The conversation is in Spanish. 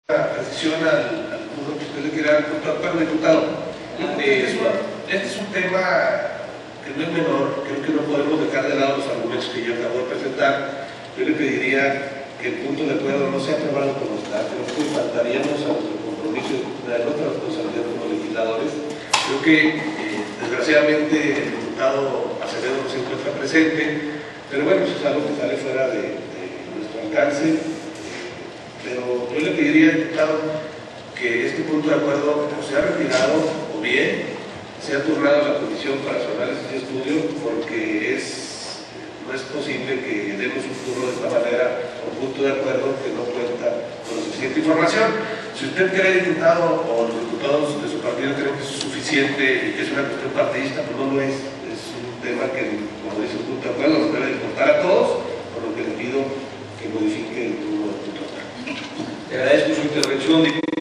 precisión al punto que usted le quiera apuntar, pero diputado, este es un tema que no es menor. Creo que no podemos dejar de lado los argumentos que yo acabo de presentar. Yo le pediría que el punto de acuerdo no sea aprobado por los estados. Creo que faltaríamos a nuestro compromiso de nuestra responsabilidad como legisladores. Creo que desgraciadamente el diputado Acevedo no se encuentra presente, pero bueno, eso es algo que sale fuera de nuestro alcance. Pero yo le pediría, diputado, que este punto de acuerdo sea retirado o bien sea turnado a la comisión para su análisis y estudio, porque no es posible que demos un turno de esta manera, un punto de acuerdo que no cuenta con suficiente información. Si usted cree, diputado, o los diputados de su partido creen que es suficiente y que es una cuestión partidista, pues no lo es. Es un tema que, como dice el punto de acuerdo, nos debe importar a todos, por lo que le pido que modifique el turno del punto de acuerdo. Le agradezco su intervención, diputado.